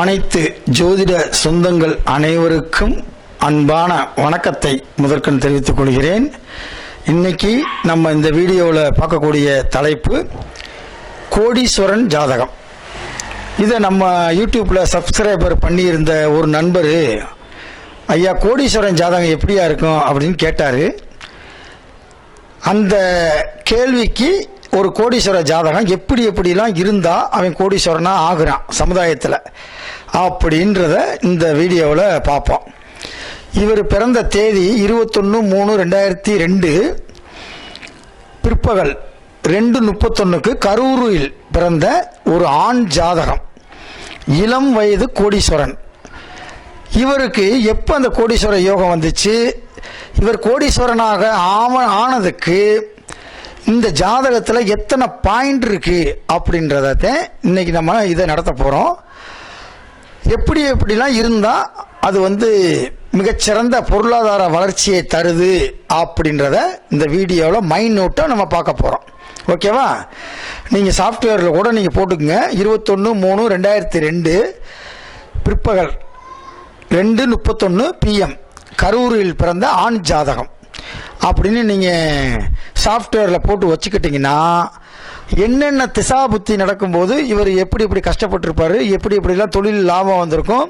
அனைத்து ஜோதிட சொந்தங்கள் அனைவருக்கும் அன்பான வணக்கத்தை முதற்கண் தெரிவித்துக் கொள்கிறேன். இன்னைக்கு நம்ம இந்த வீடியோவில் பார்க்கக்கூடிய தலைப்பு கோடீஸ்வரன் ஜாதகம். இதை நம்ம யூடியூப்பில் சப்ஸ்கிரைபர் பண்ணியிருந்த ஒரு நண்பர், ஐயா கோடீஸ்வரன் ஜாதகம் எப்படியா இருக்கும் அப்படின்னு கேட்டார். அந்த கேள்விக்கு ஒரு கோடீஸ்வர ஜாதகம் எப்படிலாம் இருந்தால் அவன் கோடீஸ்வரனாக ஆகுறான் சமுதாயத்தில் அப்படின்றத இந்த வீடியோவில் பார்ப்போம். இவர் பிறந்த தேதி 21/3/2002 பிற்பகல் 2:31 கரூரில் பிறந்த ஒரு ஆண் ஜாதகம். இளம் வயது கோடீஸ்வரன். இவருக்கு எப்போ அந்த கோடீஸ்வர யோகம் வந்துச்சு, இவர் கோடீஸ்வரனாக ஆனதுக்கு இந்த ஜாதகத்தில் எத்தனை பாயிண்ட் இருக்கு அப்படின்றத இன்னைக்கு நம்ம இதை நடத்த போகிறோம். எப்படிலாம் இருந்தால் அது மிகச்சிறந்த பொருளாதார வளர்ச்சியை தருது அப்படின்றத இந்த வீடியோவில் மைன்யூட்டாக நம்ம பார்க்க போகிறோம். ஓகேவா? நீங்கள் சாஃப்ட்வேரில் கூட நீங்கள் போட்டுக்குங்க. 21/3/2002 பிற்பகல் 2:31 PM கரூரில் பிறந்த ஆண் ஜாதகம் அப்படின்னு நீங்கள் சாஃப்ட்வேரில் போட்டு வச்சுக்கிட்டிங்கன்னா என்னென்ன திசா புத்தி நடக்கும்போது இவர் எப்படி கஷ்டப்பட்டிருப்பார், எப்படிலாம் தொழில் லாபம் வந்திருக்கும்,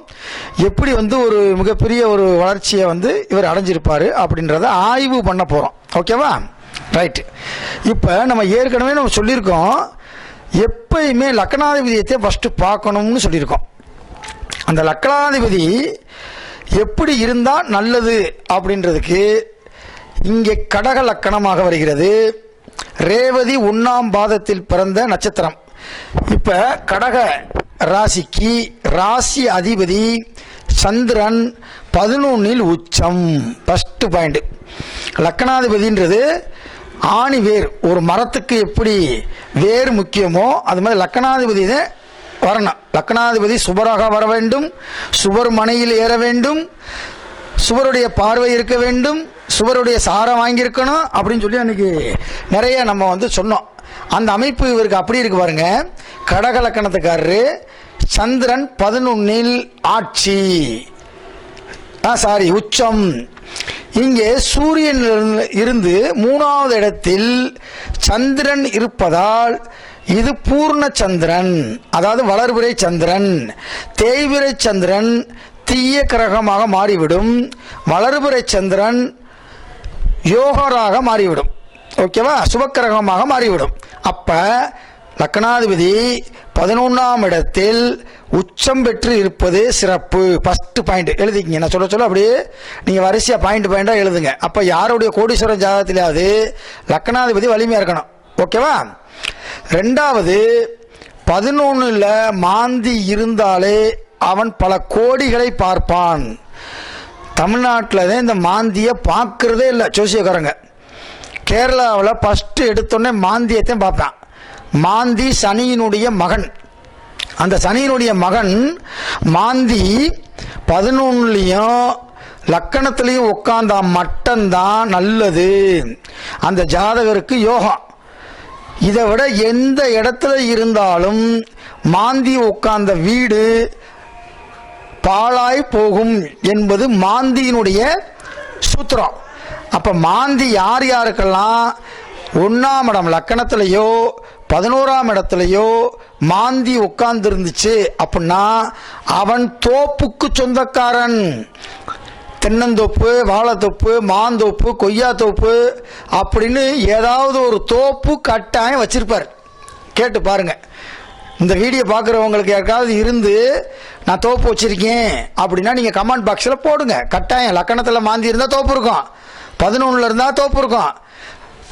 எப்படி ஒரு மிகப்பெரிய ஒரு வளர்ச்சியை இவர் அடைஞ்சிருப்பார் அப்படின்றத ஆய்வு பண்ண போகிறோம். ஓகேவா? ரைட்டு. இப்போ நம்ம ஏற்கனவே நம்ம சொல்லியிருக்கோம், எப்பயுமே லக்னாதிபதியத்தை ஃபஸ்ட்டு பார்க்கணும்னு சொல்லியிருக்கோம். அந்த லக்னாதிபதி எப்படி இருந்தால் நல்லது அப்படின்றதுக்கு இங்கே கடக லக்கணமாக வருகிறது. ரேவதி 1ஆம் பாதத்தில் பிறந்த நட்சத்திரம். இப்ப கடக ராசிக்கு ராசி அதிபதி சந்திரன் 11இல் உச்சம். First point. லக்கணாதிபதின்றது ஆணி வேர். ஒரு மரத்துக்கு எப்படி வேர் முக்கியமோ அது மாதிரி லக்கணாதிபதி வரணும். லக்கணாதிபதி சுபராக வர வேண்டும், சுவர் மனையில் ஏற வேண்டும், சுவருடைய பார்வை இருக்க வேண்டும், சுவருடைய சாரம் வாங்கியிருக்கணும் அப்படின்னு சொல்லி அன்னைக்கு நிறைய நம்ம சொன்னோம். அந்த அமைப்பு இவருக்கு அப்படி இருக்கு பாருங்க. கடக லக்கணத்துக்காரரு சந்திரன் 11இல் ஆட்சி, உச்சம். இங்கே சூரியன் இருந்து 3வது இடத்தில் சந்திரன் இருப்பதால் இது பூர்ண சந்திரன், அதாவது வளர்பிறை சந்திரன். தேய்பிறை சந்திரன் தீய கிரகமாக மாறிவிடும், வளர்பிறை சந்திரன் யோகராக மாறிவிடும். ஓகேவா? சுபக்கிரகமாக மாறிவிடும். அப்ப லக்னாதிபதி 11ஆம் இடத்தில் உச்சம் பெற்று இருப்பது சிறப்பு. ஃபர்ஸ்ட் பாயிண்ட் எழுதிக்கிங்க. நான் சொல்ல அப்படியே நீங்க வரிசையா பாயிண்டா எழுதுங்க. அப்ப யாருடைய கோடீஸ்வரன் ஜாதகத்திலாவது லக்னாதிபதி வலிமையா இருக்கணும். ஓகேவா? ரெண்டாவது, 11ல் மாந்தி இருந்தாலே அவன் பல கோடிகளை பார்ப்பான். தமிழ்நாட்டில் தான் இந்த மாந்தியை பார்க்கறதே இல்லை ஜோசியக்காரங்க. கேரளாவில் ஃபர்ஸ்ட் எடுத்தோடனே மாந்தியத்தையும் பார்ப்பான். மாந்தி சனியினுடைய மகன். அந்த சனியினுடைய மகன் மாந்தி 11லையும் லக்கணத்திலையும் உட்கார்ந்தா மட்டும்தான் நல்லது. அந்த ஜாதகருக்கு யோகம். இதை விட எந்த இடத்துல இருந்தாலும் மாந்தி உட்கார்ந்த வீடு பாழாய் போகும் என்பது மாந்தியினுடைய சூத்திரம். அப்ப மாந்தி யாருக்கெல்லாம் 1ஆம் இடம் லக்கணத்திலேயோ 11ஆம் இடத்துலையோ மாந்தி உட்கார்ந்து இருந்துச்சு அப்படின்னா அவன் தோப்புக்கு சொந்தக்காரன். தென்னந்தோப்பு, வாழைத்தோப்பு, மாந்தோப்பு, கொய்யாத்தோப்பு அப்படின்னு ஏதாவது ஒரு தோப்பு கட்டாயம் வச்சிருப்பார். கேட்டு பாருங்க. இந்த வீடியோ பார்க்குறவங்களுக்கு யாருக்காவது இருந்து நான் தோப்பு வச்சிருக்கேன் அப்படின்னா நீங்கள் கமெண்ட் பாக்ஸில் போடுங்க. கட்டாயம் லக்கணத்தில் மாந்தி இருந்தால் தோப்பு இருக்கும், 11ல் இருந்தால் தோப்பு இருக்கும்.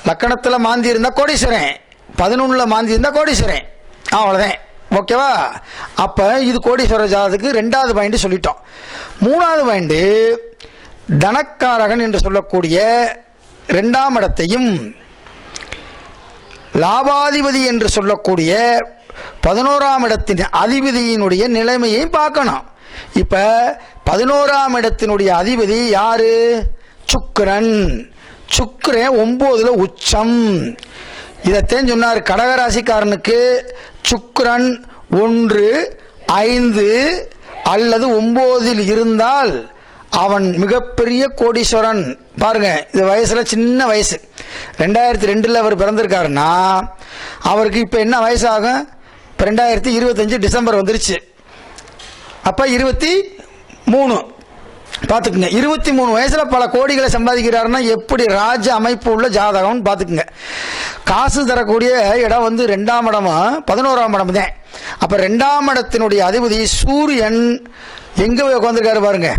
லக்கணத்தில் மாந்தி இருந்தால் கோடீஸ்வரன், 11ல் மாந்தி இருந்தால் கோடீஸ்வரன். அவ்வளோதான். ஓகேவா? அப்போ இது கோடீஸ்வர ஜாதகத்துக்கு 2வது பாயிண்ட் சொல்லிட்டோம். 3வது பாயிண்ட், தனக்காரகன் என்று சொல்லக்கூடிய 2ஆம் இடத்தையும் லாபாதிபதி என்று சொல்லக்கூடிய 11ஆம் இடத்தின் அதிபதியினுடைய நிலைமையை பார்க்கணும். இப்ப 11ஆம் இடத்தினுடைய அதிபதி யாரு? சுக்கிரன். சுக்கிரன் 9ல் உச்சம். இதைத்தான் சொன்னார் கடகராசிக்காரனுக்கு சுக்கிரன் 1, 5, அல்லது 9 இருந்தால் அவன் மிகப்பெரிய கோடீஸ்வரன். பாருங்க, இது வயசுல சின்ன வயசு. 2002 அவர் பிறந்திருக்காருன்னா அவருக்கு இப்ப என்ன வயசு ஆகும்? இப்ப 2025 டிசம்பர் வந்துருச்சு. அப்ப 23 பாத்துக்குங்க. 23 வயசுல பல கோடிகளை சம்பாதிக்கிறாருன்னா எப்படி ராஜ அமைப்பு உள்ள ஜாதகம் பாத்துக்குங்க. காசு தரக்கூடிய இடம் வந்து 2ஆம் இடமா 11ஆம் இடம் தான். அப்ப 2ஆம் இடத்தினுடைய அதிபதி சூரியன் எங்க போய் உட்கார்ந்திருக்காரு பாருங்க,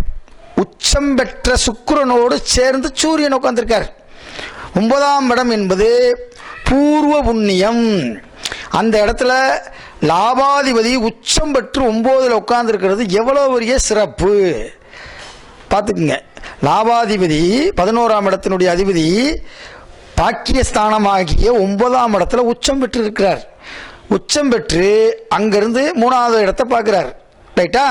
உச்சம் பெற்ற சுக்கிரனோடு சேர்ந்து சூரியன் உட்கார்ந்திருக்கார். 9ஆம் இடம் என்பது பூர்வ புண்ணியம். அந்த இடத்துல லாபாதிபதி உச்சம் பெற்று 9ல் உட்கார்ந்து இருக்கிறது எவ்வளவு பெரிய சிறப்பு பார்த்துக்குங்க. லாபாதிபதி 11ஆம் இடத்தினுடைய அதிபதி பாக்கியஸ்தானமாகிய 9ஆம் இடத்துல உச்சம் பெற்று இருக்கிறார். உச்சம் பெற்று அங்கிருந்து 3வது இடத்தை பார்க்கிறார். ரைட்டா?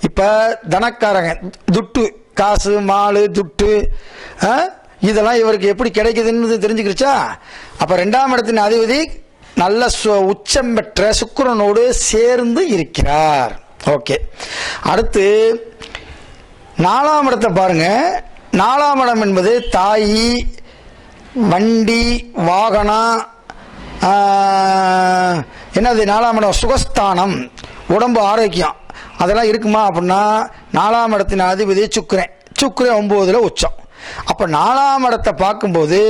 இப்ப தனக்காரங்க துட்டு, காசு, மாலு, துட்டு இதெல்லாம் இவருக்கு எப்படி கிடைக்குதுன்னு தெரிஞ்சுக்கிடுச்சா? அப்ப 2ஆம் இடத்தின் அதிபதி நல்ல உச்சம் பெற்ற சுக்கிரனோடு சேர்ந்து இருக்கிறார். ஓகே, அடுத்து 4ஆம் இடத்தை பாருங்க. 4ஆம் இடம் என்பது தாய், வண்டி, வாகனம், என்னது 4ஆம் இடம் சுகஸ்தானம், உடம்பு ஆரோக்கியம், அதெல்லாம் இருக்குமா அப்படின்னா 4ஆம் இடத்தின் அதிபதி சுக்கிரன் 9ல் உச்சம். அப்ப 4ஆம் இடத்தை பார்க்கும்போது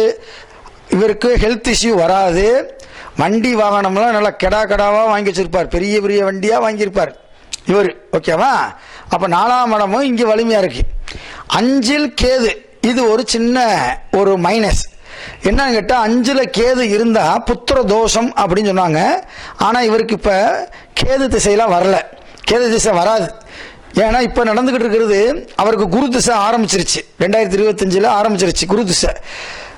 இவருக்கு ஹெல்த் இஷ்யூ வராது. வண்டி வாகனம்லாம் நல்லா கெடாவா வாங்கி வச்சிருப்பார், பெரிய பெரிய வண்டியா வாங்கியிருப்பார் இவர். ஓகேவா? அப்ப 4ஆம் இடமும் இங்க வலிமையா இருக்கு. 5ல் கேது, இது ஒரு சின்ன ஒரு மைனஸ். என்னன்னு கேட்டா 5ல் கேது இருந்தா புத்திர தோஷம் அப்படின்னு சொன்னாங்க. ஆனா இவருக்கு இப்ப கேது திசையெல்லாம் வரல, கேது திசை வராது. ஏன்னா இப்ப நடந்துகிட்டு இருக்கிறது அவருக்கு குரு திசை ஆரம்பிச்சிருச்சு. 2025 ஆரம்பிச்சிருச்சு குரு திசை.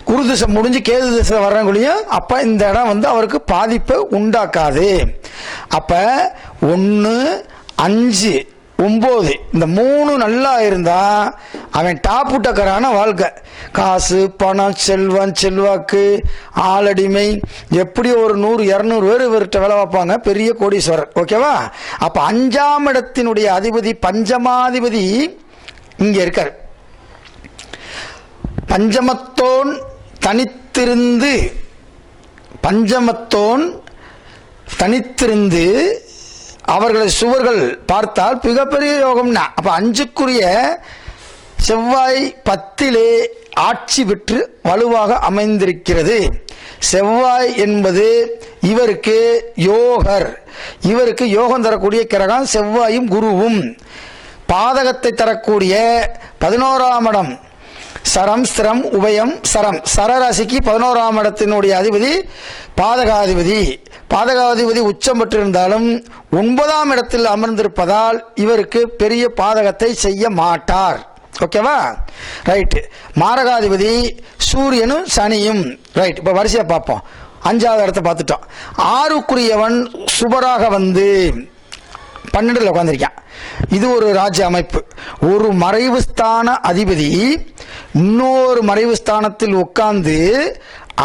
குரு திசை முடிஞ்சு கேது திசை வர்றவங்களையும் அப்ப இந்த இடம் வந்து அவருக்கு பாதிப்பை உண்டாக்காது. அப்ப 1, 5, 9 இந்த 3 நல்லா இருந்தா அவன் டாப்புட்டக்கரான வாழ்க்கை. காசு, பணம், செல்வம், செல்வாக்கு, ஆளடிமை, எப்படி ஒரு 100-200 பேர் இவர்கிட்ட வேலை வைப்பாங்க, பெரிய கோடீஸ்வரர். ஓகேவா? அப்ப 5ஆம் இடத்தினுடைய அதிபதி பஞ்சமாதிபதி இங்க இருக்கார். பஞ்சமத்தோன் தனித்திருந்து அவர்களை சுவர்கள் பார்த்தால் மிகப்பெரிய யோகம்னா. அப்ப 5க்குரிய செவ்வாய் 10லே ஆட்சி பெற்று வலுவாக அமைந்திருக்கிறது. செவ்வாய் என்பது இவருக்கு யோகர், இவருக்கு யோகம் தரக்கூடிய கிரகம் செவ்வாயும் குருவும். பாதகத்தை தரக்கூடிய 11ஆம் இடம் சரம், ஸ்திரம், உபயம், சரம், சரராசிக்கு 11ஆம் இடத்தினுடைய அதிபதி பாதகாதிபதி. பாதகாதிபதி உச்சம் பெற்றிருந்தாலும் 9ஆம் இடத்தில் அமர்ந்திருப்பதால் இவருக்கு பெரிய பாதகத்தை செய்ய மாட்டார். ஓகேவா? ரைட். மாரகாதிபதி சூரியனும் சனியும். ரைட். இப்ப வரிசையா பார்ப்போம். 5வது இடத்தை பார்த்துட்டோம். 6க்குரியவன் சுபராக வந்து 12ல் உட்கார்ந்திருக்கான். இது ஒரு ராஜ்ய அமைப்பு. ஒரு மறைவு ஸ்தான அதிபதி இன்னொரு மறைவு ஸ்தானத்தில் உட்கார்ந்து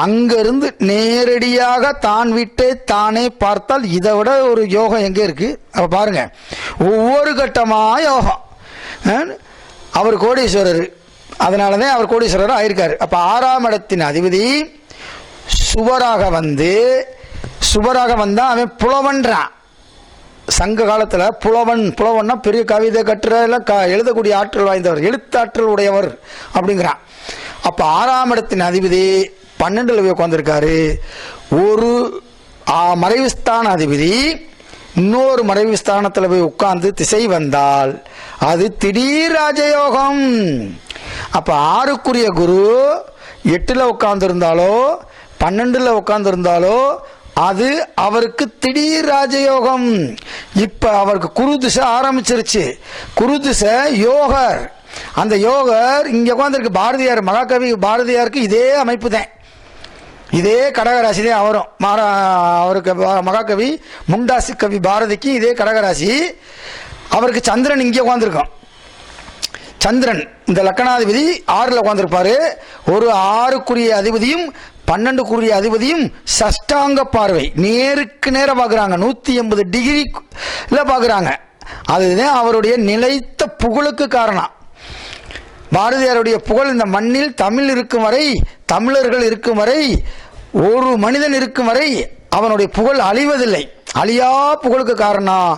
அங்கிருந்து நேரடியாக தான் வீட்டை தானே பார்த்தால் இதை விட ஒரு யோகம் எங்க இருக்கு? அப்ப பாருங்க, ஒவ்வொரு கட்டமா யோகம். அவர் கோடீஸ்வரர், அதனாலதான் அவர் கோடீஸ்வரர் ஆயிருக்காரு. அப்ப 6ஆம் இடத்தின் அதிபதி சுபராக வந்தா அவன் புலவன்றான். சங்க காலத்துல புலவன்னா பெரிய கவிதை கட்டுற எழுதக்கூடிய ஆற்றல் வாய்ந்தவர், எழுத்தாற்றல் உடையவர் அப்படிங்கிறான். அப்ப 6ஆம் இடத்தின் அதிபதி 12ல் போய் உட்கார்ந்திருக்காரு. ஒரு மறைவுஸ்தான அதிபதி இன்னொரு மறைவு ஸ்தானத்தில் போய் உட்கார்ந்து திசை வந்தால் அது திடீர் ராஜயோகம். அப்ப 6க்குரிய குரு 8ல் உட்கார்ந்து இருந்தாலோ 12ல் உட்கார்ந்து இருந்தாலோ அது அவருக்கு திடீர் ராஜயோகம். இப்ப அவருக்கு குரு திசை ஆரம்பிச்சிருச்சு. குரு திசை யோகர். அந்த யோகர் இங்க உட்கார்ந்துருக்கு. பாரதியார், மகாகவி பாரதியாருக்கு இதே அமைப்பு தான், இதே கடகராசி தான் அவரும். அவருக்கு மகாகவி முண்டாசி கவி பாரதிக்கு இதே கடகராசி. அவருக்கு சந்திரன் இங்கே உட்கார்ந்துருக்கும். சந்திரன் இந்த லக்கணாதிபதி 6ல் உட்கார்ந்திருப்பாரு. ஒரு 6க்குரிய அதிபதியும் 12க்குரிய அதிபதியும் சஷ்டாங்க பார்வை நேருக்கு நேர பாக்குறாங்க. 180 டிகிரி பாக்குறாங்க. அதுதான் அவருடைய நிலைத்த புகழுக்கு காரணம். பாரதியாருடைய புகழ் இந்த மண்ணில் தமிழ் இருக்கும் வரை, தமிழர்கள் இருக்கும் வரை, ஒரு மனிதன் இருக்கும் வரை அவனுடைய புகழ் அழிவதில்லை. அழியா புகழுக்கு காரணம்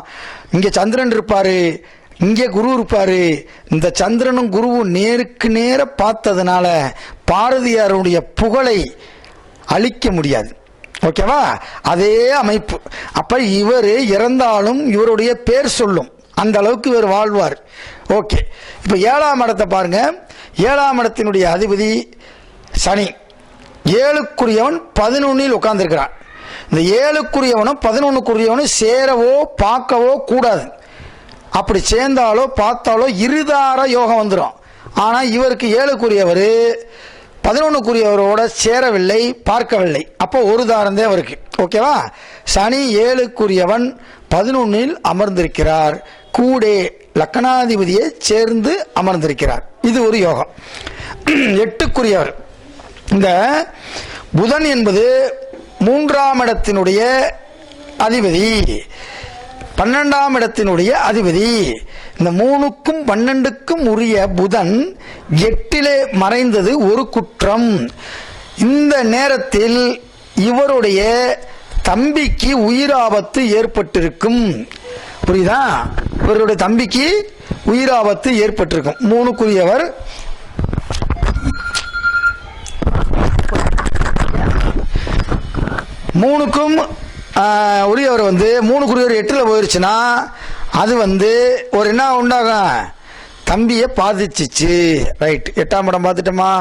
இங்கே சந்திரன் இருப்பாரு, இங்கே குரு இருப்பாரு. இந்த சந்திரனும் குருவும் நேருக்கு நேர பார்த்ததுனால பாரதியாருடைய புகழை அழிக்க முடியாது. ஓகேவா? அதே அமைப்பு. அப்ப இவர் இறந்தாலும் இவருடைய பேர் சொல்லும், அந்த அளவுக்கு இவர் வாழ்வார். ஓகே, இப்ப 7ஆம் இடத்தை பாருங்க. 7ஆம் இடத்தினுடைய அதிபதி சனி. 7க்குரியவன் 11ல் உட்கார்ந்துருக்கிறான். இந்த 7க்குரியவனும் 11க்குரியவனும் சேரவோ பார்க்கவோ கூடாது. அப்படி சேர்ந்தாலோ பார்த்தாலோ இருதார யோகம் வந்துடும். ஆனால் இவருக்கு 7க்குரியவர் 11க்குரியவரோட சேரவில்லை, பார்க்கவில்லை. அப்போ ஒரு தாரந்தே அவருக்கு. ஓகேவா? சனி 7க்குரியவன் 11ல் அமர்ந்திருக்கிறார், கூடே லக்னாதிபதியை சேர்ந்து அமர்ந்திருக்கிறார். இது ஒரு யோகம். 8க்குரியவர் இந்த புதன் என்பது 3ஆம் இடத்தினுடைய அதிபதி, 12ஆம் இடத்தினுடைய அதிபதி. இந்த 3க்கும் 12க்கும் உரிய புதன் 8லே மறைந்தது ஒரு குற்றம். இந்த நேரத்தில் இவருடைய தம்பிக்கு உயிராபத்து ஏற்பட்டிருக்கும். புரியுதா? இவருடைய தம்பிக்கு உயிராபத்து ஏற்பட்டிருக்கும். 3க்குரியவர் 3க்கும் உரியவர் 3க்குரியவர் 8ல் போயிருச்சுன்னா அது ஒரு என்ன உண்டாகும், தம்பியை பாதிச்சிச்சு. ரைட், 8ஆம் இடம் பார்த்துட்டோமா?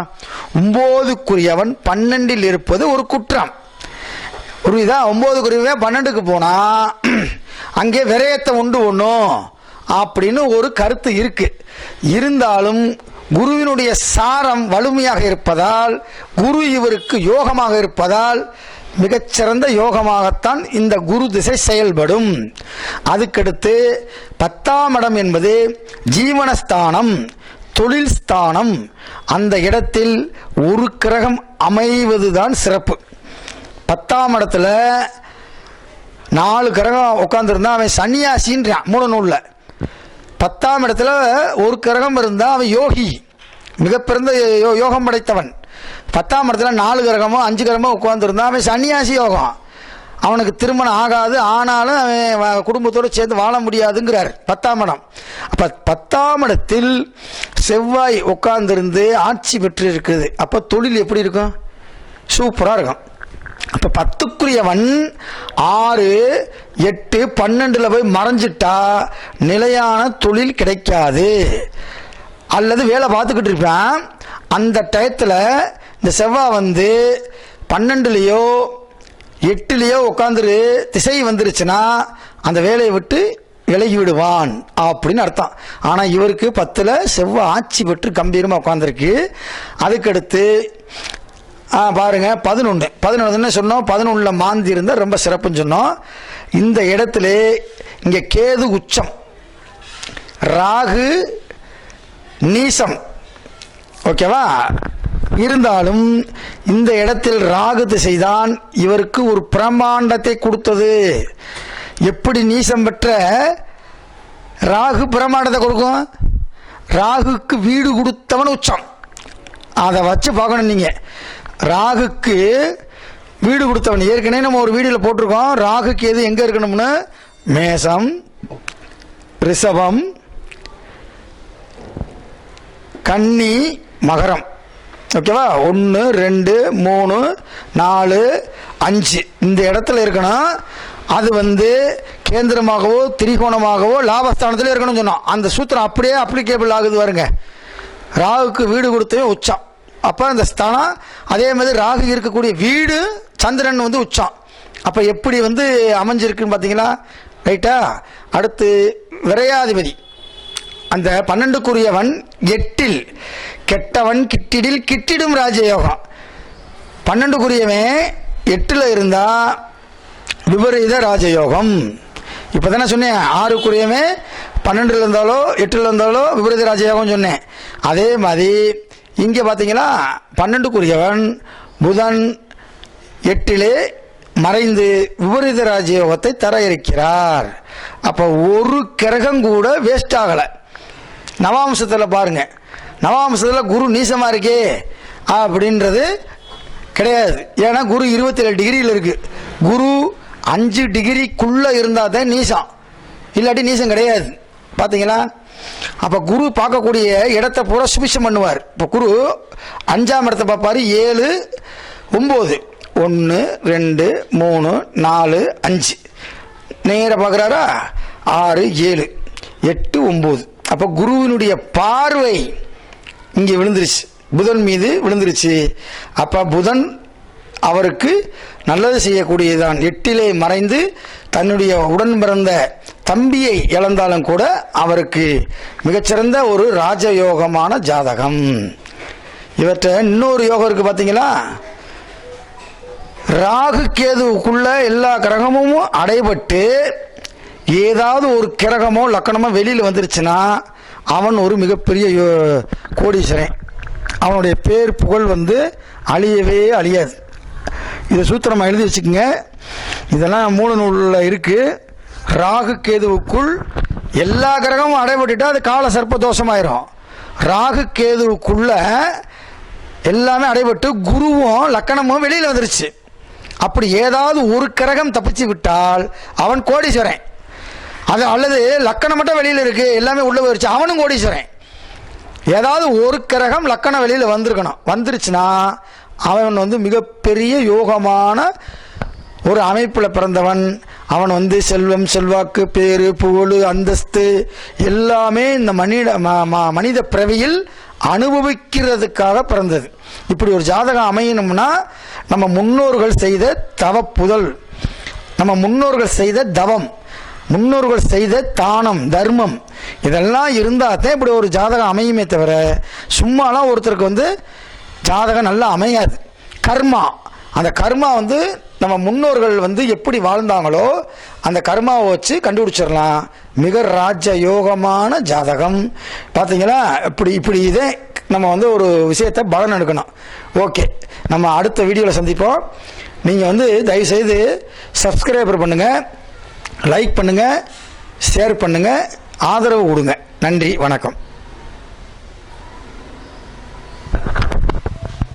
9க்குரியவன் 12ல் இருப்பது ஒரு குற்றம். புரியுதா? 9க்குரியவன் 12க்கு போனா அங்கே விரயத்தை உண்டு ஒண்ணும் அப்படின்னு ஒரு கருத்து இருக்கு. இருந்தாலும் குருவினுடைய சாரம் வலிமையாக இருப்பதால், குரு இவருக்கு யோகமாக இருப்பதால் மிகச்சிறந்த யோகமாகத்தான் இந்த குரு திசை செயல்படும். அதுக்கடுத்து 10ஆம் இடம் என்பது ஜீவனஸ்தானம், தொழில் ஸ்தானம். அந்த இடத்தில் ஒரு கிரகம் அமைவதுதான் சிறப்பு. 10ஆம் இடத்துல 4 கிரகம் உட்கார்ந்துருந்தா அவன் சன்னியாசின்றான் மூல நூல்ல. 10ஆம் இடத்துல ஒரு கிரகம் இருந்தா அவன் யோகி, மிகப்பெருந்த யோகம் படைத்தவன். 10ஆம் இடத்துல 4 கிரகமோ 5 கிரகமோ உட்கார்ந்துருந்தா அவன் சன்னியாசி யோகம். அவனுக்கு திருமணம் ஆகாது, ஆனாலும் அவன் குடும்பத்தோடு சேர்ந்து வாழ முடியாதுங்கிறார் 10ஆம் இடம். அப்ப 10ஆம் இடத்தில் செவ்வாய் உட்கார்ந்திருந்து ஆட்சி பெற்று இருக்குது. அப்ப தொழில் எப்படி இருக்கும்? சூப்பரா இருக்கும். அப்ப 10க்குரியவன் 6, 8, 12ல போய் மறைஞ்சிட்டா நிலையான தொழில் கிடைக்காது. அல்லது வேலை பார்த்துக்கிட்டு இருப்பான். அந்த டயத்துல இந்த செவ்வாய் 12லயோ 8லயோ உட்காந்துரு திசை வந்துருச்சுன்னா அந்த வேலையை விட்டு விலகி விடுவான் அப்படின்னு அர்த்தம். ஆனா இவருக்கு 10ல செவ்வாய் ஆட்சி பெற்று கம்பீரமா உட்கார்ந்துருக்கு. அதுக்கடுத்து பாருங்க 11 சொன்னோம். 11ல மாந்தி இருந்தா ரொம்ப சிறப்புன்னு சொன்னோம். இந்த இடத்துல இங்க கேது உச்சம், ராகு நீசம். ஓகேவா? இருந்தாலும் இந்த இடத்தில் ராகு திசைதான் இவருக்கு ஒரு பிரமாண்டத்தை கொடுத்தது. எப்படி நீசம் பெற்ற ராகு பிரமாண்டத்தை கொடுக்கும்? ராகுக்கு வீடு கொடுத்தவன் உச்சம். அதை வச்சு பார்க்கணும் நீங்க. ராகுக்கு வீடு கொடுத்தவன் ஏற்கனவே நம்ம ஒரு வீடியோல போட்டிருக்கோம். ராகுக்கு எது எங்க இருக்கணும்னு, மேசம், ரிஷபம், கன்னி, மகரம். ஓகேவா? 1, 2, 3, 4, 5 இந்த இடத்துல இருக்கணும். அது கேந்திரமாகவோ திரிகோணமாகவோ லாபஸ்தானத்தில் இருக்கணும்னு சொன்னோம். அந்த சூத்திரம் அப்படியே அப்ளிகேபிள் ஆகுது பாருங்க. ராகுக்கு வீடு கொடுத்தவே உச்சம். அப்ப அந்த ஸ்தானம் அதே மாதிரி ராகு இருக்கக்கூடிய வீடு சந்திரன் உச்சம். அப்ப எப்படி அமைஞ்சிருக்குன்னு பாத்தீங்களா? ரைட்டா? அடுத்து விரையாதிபதி அந்த 12க்குரியவன் 8ல், கெட்டவன் கிட்டிடில் கிட்டிடும் ராஜயோகம். 12க்குரியவன் 8ல் இருந்தா விபரீத ராஜயோகம். இப்பதானே சொன்னேன், 6க்குரியவன் 12ல் இருந்தாலோ 8ல் இருந்தாலோ விபரீத ராஜயோகம் சொன்னேன். அதே மாதிரி இங்க பாத்தீங்களா 12க்குரியவன் புதன் 8லே மறைந்து விபரீத ராஜயோகத்தை தர இருக்கிறார். அப்போ ஒரு கிரகம் கூட வேஸ்ட் ஆகலை. நவாம்சத்தில் பாருங்க, நவாம்சத்தில் குரு நீசமாக இருக்கே அப்படின்றது கிடையாது. ஏன்னா குரு 27 டிகிரியில் இருக்கு. குரு 5 டிகிரிக்குள்ளே இருந்தால் தான் நீசம், இல்லாட்டி நீசம் கிடையாது. பார்த்தீங்களா? அப்போ குரு பார்க்கக்கூடிய இடத்தை பூரா சுபிஷம் பண்ணுவார். இப்போ குரு 5ஆம் இடத்தை பார்ப்பார். 7 9 1 2 3 4 5 நேர பார்க்குறாரா? 6 7 8 9. அப்போ குருவினுடைய பார்வை இங்கே விழுந்துருச்சு, புதன் மீது விழுந்துருச்சு. அப்போ புதன் அவருக்கு நல்லது செய்யக்கூடியதான். 8லே மறைந்து தன்னுடைய உடன் பிறந்த தம்பியை இழந்தாலும் கூட அவருக்கு மிகச்சிறந்த ஒரு ராஜயோகமான ஜாதகம். இவற்றை இன்னொரு யோகம் இருக்கு பார்த்தீங்களா? ராகு கேதுவுக்குள்ள எல்லா கிரகமும் அடைபட்டு ஏதாவது ஒரு கிரகமோ லக்கணமோ வெளியில் வந்துருச்சுன்னா அவன் ஒரு மிகப்பெரிய கோடீஸ்வரன். அவனுடைய பேர் புகழ் அழியவே அழியாது. இதை சூத்திரமாக எழுதி வச்சுக்கோங்க. இதெல்லாம் மூல நூலில் இருக்கு. ராகு கேதுவுக்குள் எல்லா கிரகமும் அடைபட்டுட்டா அது கால சர்ப்ப தோஷமாயிரும். ராகு கேதுவுக்குள்ள எல்லாமே அடைபட்டு குருவும் லக்கணமும் வெளியில் வந்துருச்சு. அப்படி ஏதாவது ஒரு கிரகம் தப்பிச்சு விட்டால் அவன் கோடீஸ்வரன். அது அல்லது லக்கணம் மட்டும் வெளியில் இருக்கு, எல்லாமே உள்ள போயிருச்சு, அவனும் கோடீஸ்வரன். ஏதாவது ஒரு கிரகம் லக்கணம் வெளியில் வந்திருக்கணும். வந்துருச்சுன்னா அவன் மிகப்பெரிய யோகமான ஒரு அமைப்பில் பிறந்தவன். அவன் செல்வம், செல்வாக்கு, பேரு, புகழ், அந்தஸ்து எல்லாமே இந்த மனித பிறவியில் அனுபவிக்கிறதுக்காக பிறந்தது. இப்படி ஒரு ஜாதகம் அமையணும்னா நம்ம முன்னோர்கள் செய்த தவப்புதல், நம்ம முன்னோர்கள் செய்த தவம், முன்னோர்கள் செய்த தானம், தர்மம் இதெல்லாம் இருந்தால் தான் இப்படி ஒரு ஜாதகம் அமையுமே தவிர சும்மாலாம் ஒருத்தருக்கு ஜாதகம் நல்லா அமையாது. கர்மா, அந்த கர்மா நம்ம முன்னோர்கள் எப்படி வாழ்ந்தாங்களோ அந்த கர்மாவை வச்சு கண்டுபிடிச்சிடலாம். மிக ராஜ யோகமான ஜாதகம். பார்த்தீங்களா? இப்படி இதே நம்ம ஒரு விஷயத்தை பலன் எடுக்கணும். ஓகே, நம்ம அடுத்த வீடியோவில் சந்திப்போம். நீங்கள் தயவுசெய்து சப்ஸ்கிரைபர் பண்ணுங்கள், லைக் பண்ணுங்கள், ஷேர் பண்ணுங்கள், ஆதரவு கொடுங்க. நன்றி, வணக்கம்.